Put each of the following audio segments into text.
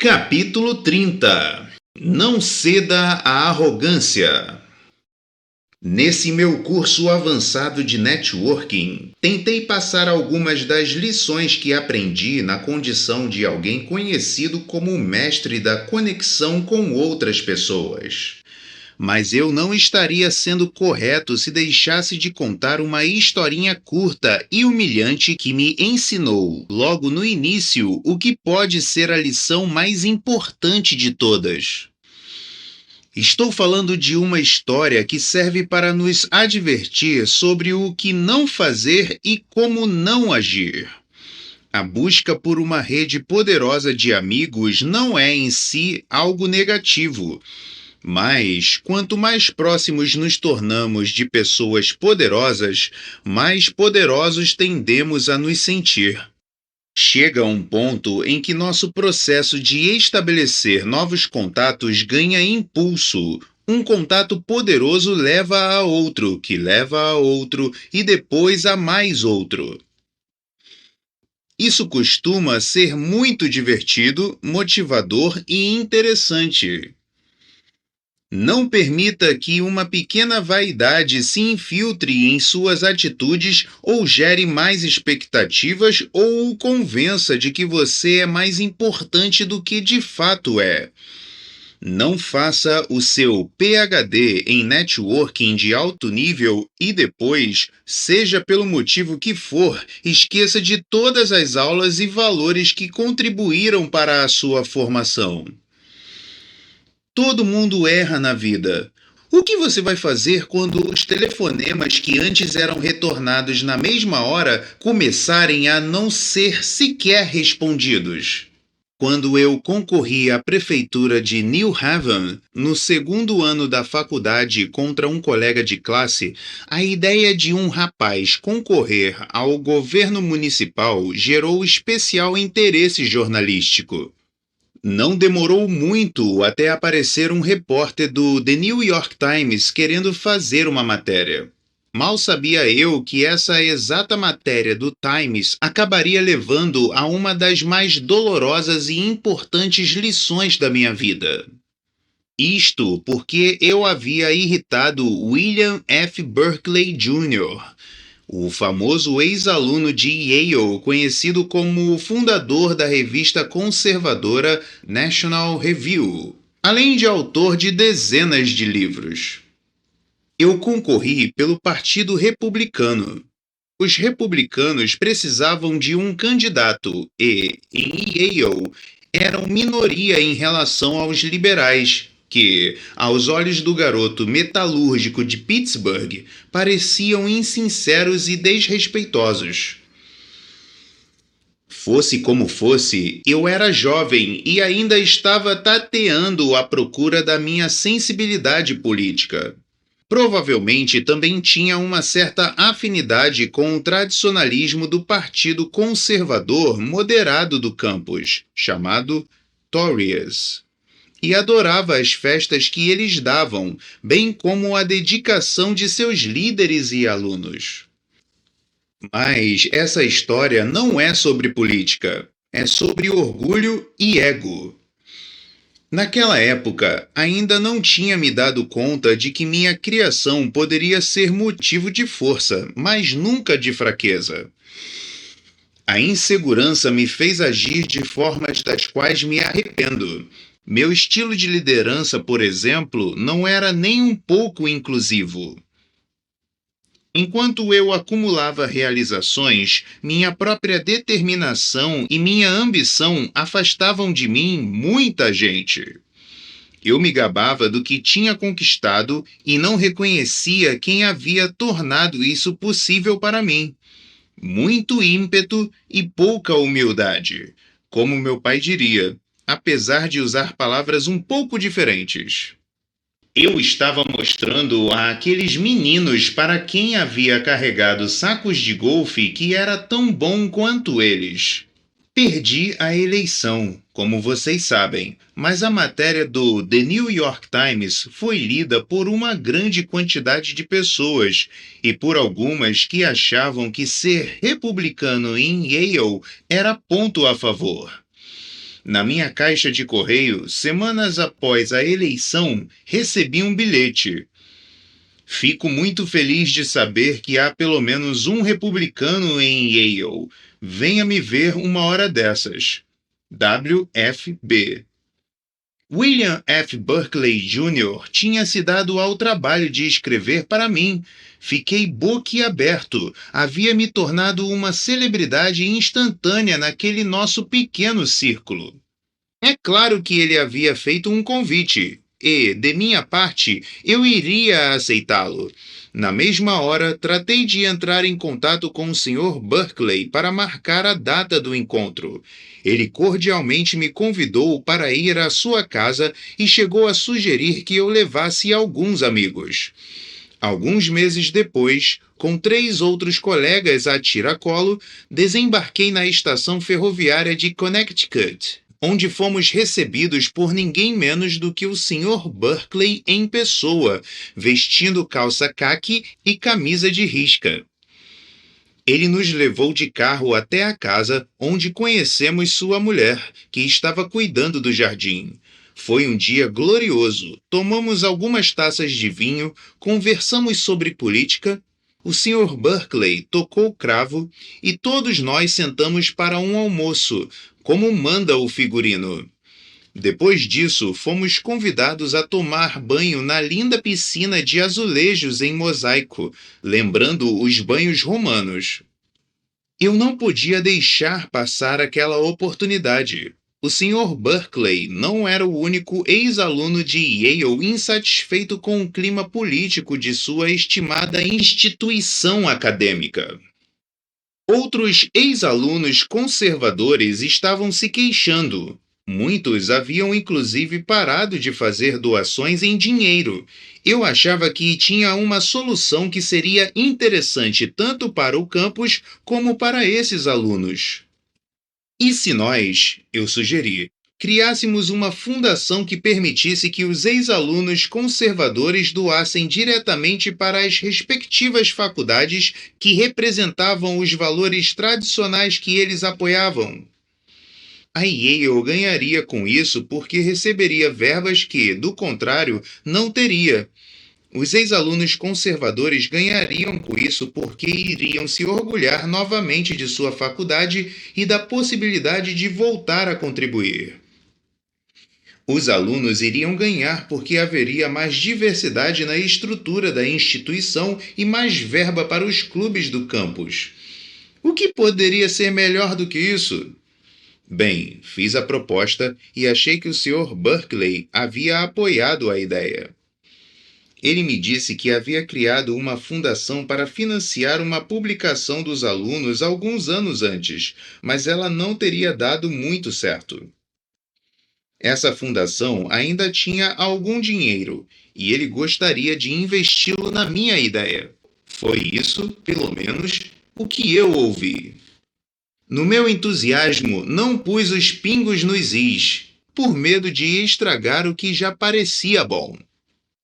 Capítulo 30. Não ceda à arrogância. Nesse meu curso avançado de networking, tentei passar algumas das lições que aprendi na condição de alguém conhecido como o mestre da conexão com outras pessoas. Mas eu não estaria sendo correto se deixasse de contar uma historinha curta e humilhante que me ensinou, logo no início, o que pode ser a lição mais importante de todas. Estou falando de uma história que serve para nos advertir sobre o que não fazer e como não agir. A busca por uma rede poderosa de amigos não é em si algo negativo. Mas, quanto mais próximos nos tornamos de pessoas poderosas, mais poderosos tendemos a nos sentir. Chega um ponto em que nosso processo de estabelecer novos contatos ganha impulso. Um contato poderoso leva a outro, que leva a outro e depois a mais outro. Isso costuma ser muito divertido, motivador e interessante. Não permita que uma pequena vaidade se infiltre em suas atitudes ou gere mais expectativas ou o convença de que você é mais importante do que de fato é. Não faça o seu PhD em networking de alto nível e depois, seja pelo motivo que for, esqueça de todas as aulas e valores que contribuíram para a sua formação. Todo mundo erra na vida. O que você vai fazer quando os telefonemas que antes eram retornados na mesma hora começarem a não ser sequer respondidos? Quando eu concorri à prefeitura de New Haven, no segundo ano da faculdade contra um colega de classe, a ideia de um rapaz concorrer ao governo municipal gerou especial interesse jornalístico. Não demorou muito até aparecer um repórter do The New York Times querendo fazer uma matéria. Mal sabia eu que essa exata matéria do Times acabaria levando a uma das mais dolorosas e importantes lições da minha vida. Isto porque eu havia irritado William F. Berkeley Jr., o famoso ex-aluno de Yale, conhecido como o fundador da revista conservadora National Review, além de autor de dezenas de livros. Eu concorri pelo Partido Republicano. Os republicanos precisavam de um candidato e, em Yale, eram minoria em relação aos liberais, que, aos olhos do garoto metalúrgico de Pittsburgh, pareciam insinceros e desrespeitosos. Fosse como fosse, eu era jovem e ainda estava tateando à procura da minha sensibilidade política. Provavelmente também tinha uma certa afinidade com o tradicionalismo do Partido Conservador Moderado do campus, chamado Tories. E adorava as festas que eles davam, bem como a dedicação de seus líderes e alunos. Mas essa história não é sobre política, é sobre orgulho e ego. Naquela época, ainda não tinha me dado conta de que minha criação poderia ser motivo de força, mas nunca de fraqueza. A insegurança me fez agir de formas das quais me arrependo. Meu estilo de liderança, por exemplo, não era nem um pouco inclusivo. Enquanto eu acumulava realizações, minha própria determinação e minha ambição afastavam de mim muita gente. Eu me gabava do que tinha conquistado e não reconhecia quem havia tornado isso possível para mim. Muito ímpeto e pouca humildade, como meu pai diria, apesar de usar palavras um pouco diferentes. Eu estava mostrando àqueles meninos para quem havia carregado sacos de golfe que era tão bom quanto eles. Perdi a eleição, como vocês sabem, mas a matéria do The New York Times foi lida por uma grande quantidade de pessoas e por algumas que achavam que ser republicano em Yale era ponto a favor. Na minha caixa de correio, semanas após a eleição, recebi um bilhete. Fico muito feliz de saber que há pelo menos um republicano em Yale. Venha me ver uma hora dessas. WFB. William F. Buckley Jr. tinha se dado ao trabalho de escrever para mim. Fiquei boquiaberto. Havia me tornado uma celebridade instantânea naquele nosso pequeno círculo. É claro que ele havia feito um convite, e, de minha parte, eu iria aceitá-lo. Na mesma hora, tratei de entrar em contato com o Sr. Buckley para marcar a data do encontro. Ele cordialmente me convidou para ir à sua casa e chegou a sugerir que eu levasse alguns amigos. Alguns meses depois, com 3 outros colegas a tiracolo, desembarquei na estação ferroviária de Connecticut, onde fomos recebidos por ninguém menos do que o Sr. Buckley em pessoa, vestindo calça caqui e camisa de risca. Ele nos levou de carro até a casa, onde conhecemos sua mulher, que estava cuidando do jardim. Foi um dia glorioso. Tomamos algumas taças de vinho, conversamos sobre política. O Sr. Buckley tocou cravo e todos nós sentamos para um almoço, como manda o figurino. Depois disso, fomos convidados a tomar banho na linda piscina de azulejos em mosaico, lembrando os banhos romanos. Eu não podia deixar passar aquela oportunidade. O Sr. Buckley não era o único ex-aluno de Yale insatisfeito com o clima político de sua estimada instituição acadêmica. Outros ex-alunos conservadores estavam se queixando. Muitos haviam inclusive parado de fazer doações em dinheiro. Eu achava que tinha uma solução que seria interessante tanto para o campus como para esses alunos. E se nós, eu sugeri, criássemos uma fundação que permitisse que os ex-alunos conservadores doassem diretamente para as respectivas faculdades que representavam os valores tradicionais que eles apoiavam? A Yale ganharia com isso porque receberia verbas que, do contrário, não teria. Os ex-alunos conservadores ganhariam com isso porque iriam se orgulhar novamente de sua faculdade e da possibilidade de voltar a contribuir. Os alunos iriam ganhar porque haveria mais diversidade na estrutura da instituição e mais verba para os clubes do campus. O que poderia ser melhor do que isso? Bem, fiz a proposta e achei que o Sr. Buckley havia apoiado a ideia. Ele me disse que havia criado uma fundação para financiar uma publicação dos alunos alguns anos antes, mas ela não teria dado muito certo. Essa fundação ainda tinha algum dinheiro e ele gostaria de investi-lo na minha ideia. Foi isso, pelo menos, o que eu ouvi. No meu entusiasmo, não pus os pingos nos is, por medo de estragar o que já parecia bom.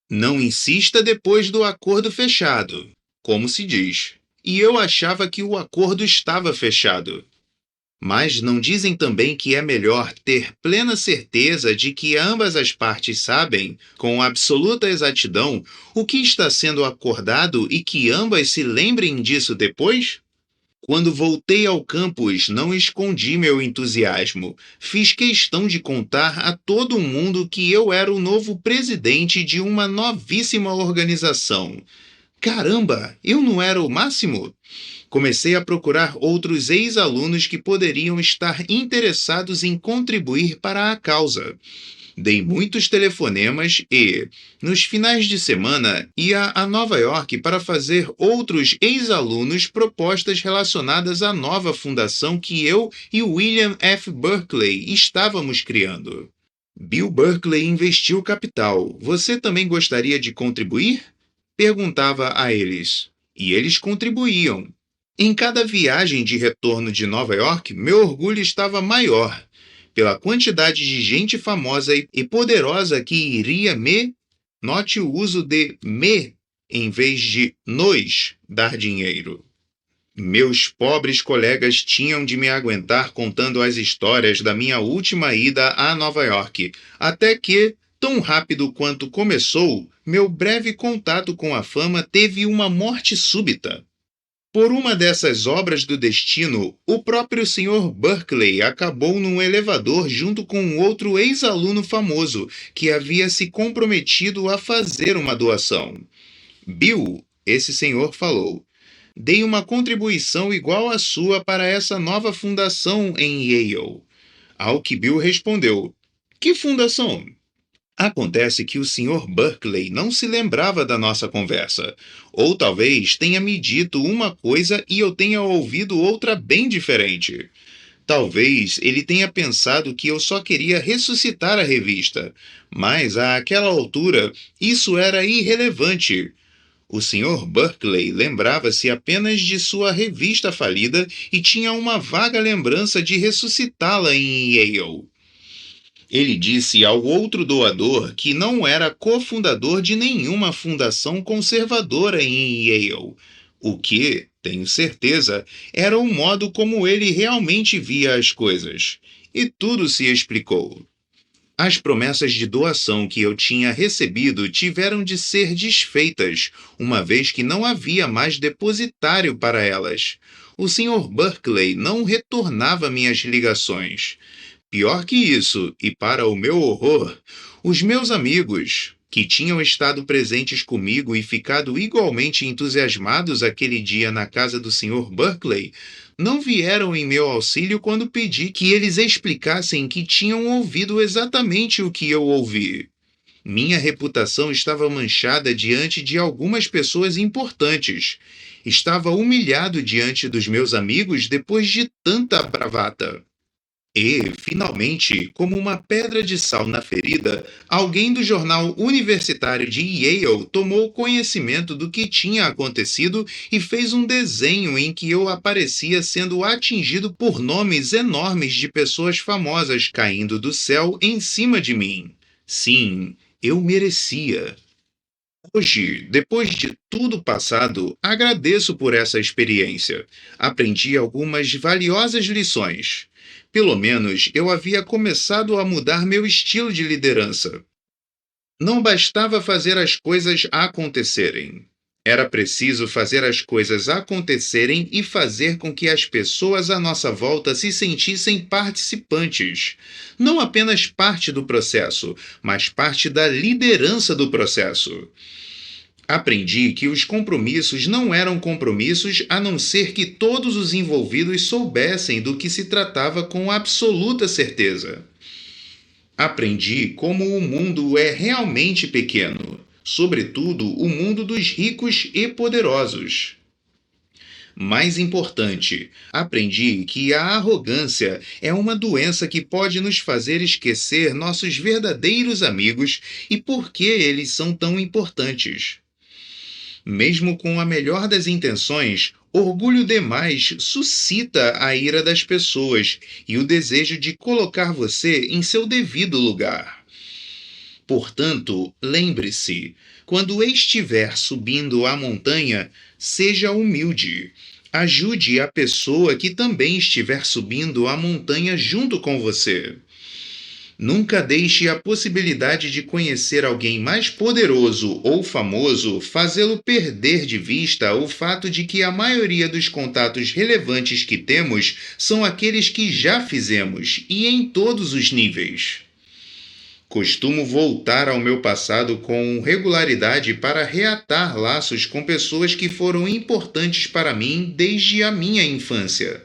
Não insista depois do acordo fechado, como se diz. E eu achava que o acordo estava fechado. Mas não dizem também que é melhor ter plena certeza de que ambas as partes sabem, com absoluta exatidão, o que está sendo acordado e que ambas se lembrem disso depois? Quando voltei ao campus, não escondi meu entusiasmo. Fiz questão de contar a todo mundo que eu era o novo presidente de uma novíssima organização. Caramba, eu não era o máximo? Comecei a procurar outros ex-alunos que poderiam estar interessados em contribuir para a causa. Dei muitos telefonemas e, nos finais de semana, ia a Nova York para fazer outros ex-alunos propostas relacionadas à nova fundação que eu e William F. Buckley estávamos criando. Bill Buckley investiu capital. Você também gostaria de contribuir? Perguntava a eles. E eles contribuíam. Em cada viagem de retorno de Nova York, meu orgulho estava maior, pela quantidade de gente famosa e poderosa que iria note o uso de me em vez de nos dar dinheiro. Meus pobres colegas tinham de me aguentar contando as histórias da minha última ida a Nova York, até que, tão rápido quanto começou, meu breve contato com a fama teve uma morte súbita. Por uma dessas obras do destino, o próprio Sr. Berkeley acabou num elevador junto com um outro ex-aluno famoso que havia se comprometido a fazer uma doação. Bill, esse senhor falou, dei uma contribuição igual à sua para essa nova fundação em Yale. Ao que Bill respondeu, que fundação? Acontece que o Sr. Berkeley não se lembrava da nossa conversa. Ou talvez tenha me dito uma coisa e eu tenha ouvido outra bem diferente. Talvez ele tenha pensado que eu só queria ressuscitar a revista, mas àquela altura isso era irrelevante. O Sr. Berkeley lembrava-se apenas de sua revista falida e tinha uma vaga lembrança de ressuscitá-la em Yale. Ele disse ao outro doador que não era cofundador de nenhuma fundação conservadora em Yale, o que, tenho certeza, era o modo como ele realmente via as coisas. E tudo se explicou. As promessas de doação que eu tinha recebido tiveram de ser desfeitas, uma vez que não havia mais depositário para elas. O Sr. Berkeley não retornava minhas ligações. Pior que isso, e para o meu horror, os meus amigos, que tinham estado presentes comigo e ficado igualmente entusiasmados aquele dia na casa do Sr. Berkeley, não vieram em meu auxílio quando pedi que eles explicassem que tinham ouvido exatamente o que eu ouvi. Minha reputação estava manchada diante de algumas pessoas importantes. Estava humilhado diante dos meus amigos depois de tanta bravata. E, finalmente, como uma pedra de sal na ferida, alguém do jornal universitário de Yale tomou conhecimento do que tinha acontecido e fez um desenho em que eu aparecia sendo atingido por nomes enormes de pessoas famosas caindo do céu em cima de mim. Sim, eu merecia. Hoje, depois de tudo passado, agradeço por essa experiência. Aprendi algumas valiosas lições. Pelo menos eu havia começado a mudar meu estilo de liderança. Não bastava fazer as coisas acontecerem. Era preciso fazer as coisas acontecerem e fazer com que as pessoas à nossa volta se sentissem participantes. Não apenas parte do processo, mas parte da liderança do processo. Aprendi que os compromissos não eram compromissos a não ser que todos os envolvidos soubessem do que se tratava com absoluta certeza. Aprendi como o mundo é realmente pequeno, sobretudo o mundo dos ricos e poderosos. Mais importante, aprendi que a arrogância é uma doença que pode nos fazer esquecer nossos verdadeiros amigos e por que eles são tão importantes. Mesmo com a melhor das intenções, orgulho demais suscita a ira das pessoas e o desejo de colocar você em seu devido lugar. Portanto, lembre-se, quando estiver subindo a montanha, seja humilde. Ajude a pessoa que também estiver subindo a montanha junto com você. Nunca deixe a possibilidade de conhecer alguém mais poderoso ou famoso fazê-lo perder de vista o fato de que a maioria dos contatos relevantes que temos são aqueles que já fizemos e em todos os níveis. Costumo voltar ao meu passado com regularidade para reatar laços com pessoas que foram importantes para mim desde a minha infância.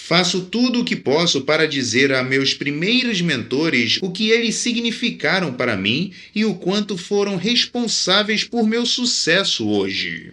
Faço tudo o que posso para dizer a meus primeiros mentores o que eles significaram para mim e o quanto foram responsáveis por meu sucesso hoje.